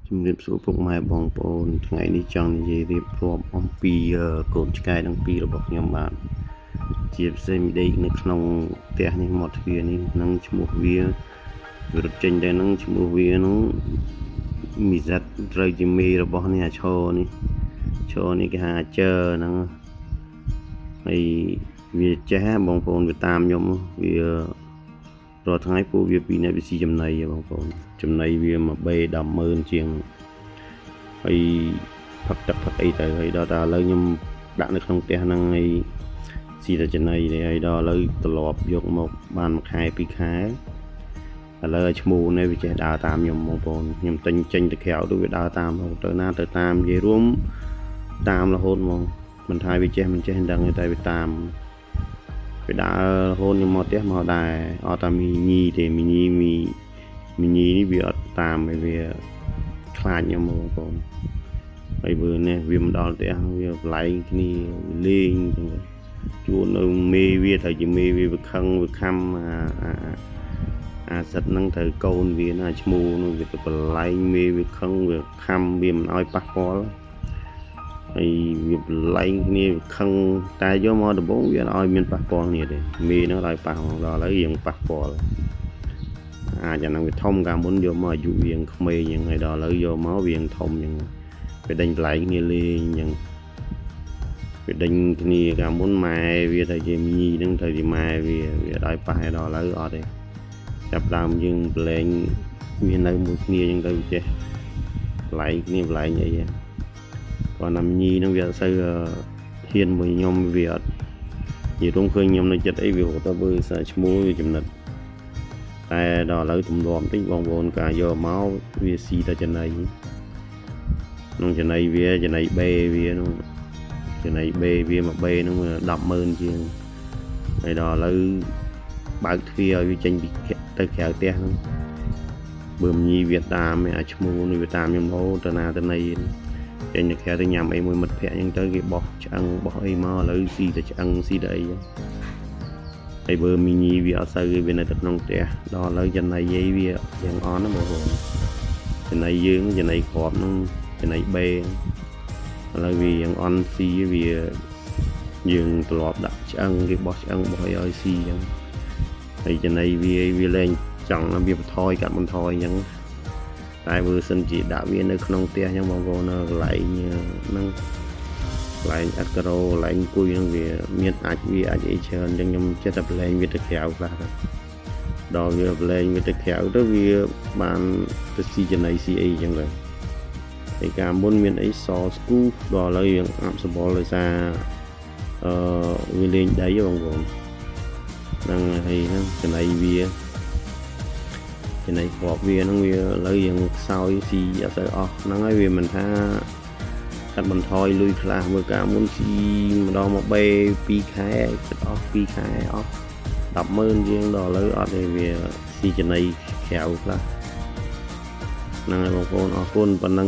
ជំរាបសួរពុកម៉ែបងប្អូនថ្ងៃនេះចង់និយាយរៀបរាប់អំពីកូនឆ្កែទាំងពីររបស់ខ្ញុំបាទជាផ្សេងដេកនៅក្នុងផ្ទះនេះមាត់ទ្វារនេះនឹងឈ្មោះវារត់ចេញទៅនឹងឈ្មោះវានោះមីសាត់ត្រូវជាមេរបស់នេះអាឈរនេះគេហៅជើហ្នឹងហើយវាចេះបងប្អូនវាតាមខ្ញុំវារាល់ថ្ងៃពួកវាពីរនេះវាស៊ីចំណីបងប្អូនចំណីវាមកបេ100000ជាងហើយផឹកទឹកផឹកអីទៅហើយដល់តែឥឡូវខ្ញុំដាក់នៅក្នុងផ្ទះហ្នឹងហើយស៊ីតែចំណីទេហើយដល់ឥឡូវត្រឡប់យកមកបាន1ខែ2ខែឥឡូវឈ្មោះនេះវាចេះដើរតាមខ្ញុំបងប្អូនខ្ញុំទិញចេញទៅក្រៅទៅវាដើរតាមទៅណាទៅតាមនិយាយរួមតាមរហូតមកមិនថាវាចេះមិនចេះដឹងតែវាតាមវាដើររហូតខ្ញុំមកផ្ទះមកដែរអត់តែមីញីទេមីញីនេះវាអត់តាមវាខ្លាចខ្ញុំបងប្អូនហើយបើនេះវាមិនដល់ផ្ទះវាបន្លែងគ្នាលេងចឹងជួននៅមេវាត្រូវជាមេវាខឹងវាខំអាសិតហ្នឹងត្រូវកូនវាណាឈ្មោះនោះវាទៅបន្លែងមេវាខឹងវាខំវាមិនឲ្យប៉ះពាល់ហើយវាបន្លែងគ្នាខឹងតែយកមកដំបងវាឲ្យមានប៉ះពាល់គ្នាទេមេហ្នឹងឲ្យប៉ះដល់ឥឡូវយើងប៉ះពាល់អាចអាហ្នឹងវាធំកាលមុនយកមកអាយុវាក្មេងអញ្ចឹងហើយដល់ឥឡូវយកមកវាធំអញ្ចឹងវាដេញបន្លែងគ្នាលេងអញ្ចឹងវាដេញគ្នាកាលមុនម៉ែវាទៅជាមីញីហ្នឹងទៅជាម៉ែវាឲ្យប៉ះឲ្យដល់ឥឡូវអត់ទេចាប់ដើមយើងប្រឡែងវានៅមួយគ្នាអញ្ចឹងទៅចេះបន្លែងគ្នាបន្លែងអីគាត់ណាមីញីហ្នឹងវាអត់សូវហ៊ានមួយខ្ញុំវាអត់និយាយរួមឃើញខ្ញុំនៅចិត្តអីវាទៅបើសារឈ្មោះវាចំណិតតែដល់ឥឡូវទម្លាប់តិចបងប្អូនការយកមកវាស៊ីតែចំណីក្នុងចំណីវាចំណីបេវានោះចំណីបេវាមួយបេហ្នឹង100000ជាងហើយដល់ឥឡូវបើកទ្វារឲ្យវាចេញពីទៅក្រៅផ្ទះហ្នឹងបើមញីវាតាមអាឈ្មោះនេះវាតាមខ្ញុំរហូតទៅណាទៅណីចេញទៅក្រៅទៅញ៉ាំអីមួយមិត្តភ័ក្ដិអញ្ចឹងទៅគេបោះឆ្អឹងបោះអីមកឥឡូវស៊ីតែឆ្អឹងស៊ីតែអីហើយបើមីញីវាអត់សូវវានៅតែក្នុងផ្ទះដល់ឥឡូវចំណីយាយវាយ៉ាងអន់ណាបងប្អូនចំណីយើងចំណីគ្រាប់ហ្នឹងចំណីបេឥឡូវវាយ៉ាងអន់ស៊ីវាយើងទ្រលាប់ដាក់ឆ្អឹងគេបោះឆ្អឹងបោះឲ្យស៊ីអញ្ចឹងហើយចំណីវាលែងចង់វាបន្ថយកាត់បន្ថយអញ្ចឹងតែបើសិនជាដាក់វានៅក្នុងផ្ទះអញ្ចឹងបងប្អូននៅកន្លែងហ្នឹងកន្លែងអត់ការ៉ូកន្លែងអង្គុយហ្នឹងវាមានអាចអីច្រើនអញ្ចឹងខ្ញុំចេះតែប្រឡែងវាទៅក្រៅខ្លះដល់វាប្រឡែងវាទៅក្រៅទៅវាបានទៅស៊ីចំណីស៊ីអីអញ្ចឹងទៅហើយកាលមុនមានអីសស្គូដល់ឥឡូវយើងអាប់សបល់ដោយសារវាលេងដីបងប្អូនហ្នឹងហើយហ្នឹងចំណីវាចំណីគ្រាប់វាហ្នឹងវាឥឡូវយើងខ្សោយស៊ីអត់ទៅអស់ហ្នឹងហើយវាមិនថាកាត់បន្ថយលុយខ្លះមើលកាលមុនស៊ីម្ដងមកបេ2ខែគិតអស់2ខែអស់100000ជាងដល់ឥឡូវអត់ទេវាស៊ីចំណីក្រៅខ្លះហ្នឹងហើយបងប្អូនអរគុណប៉ុណ្ណឹង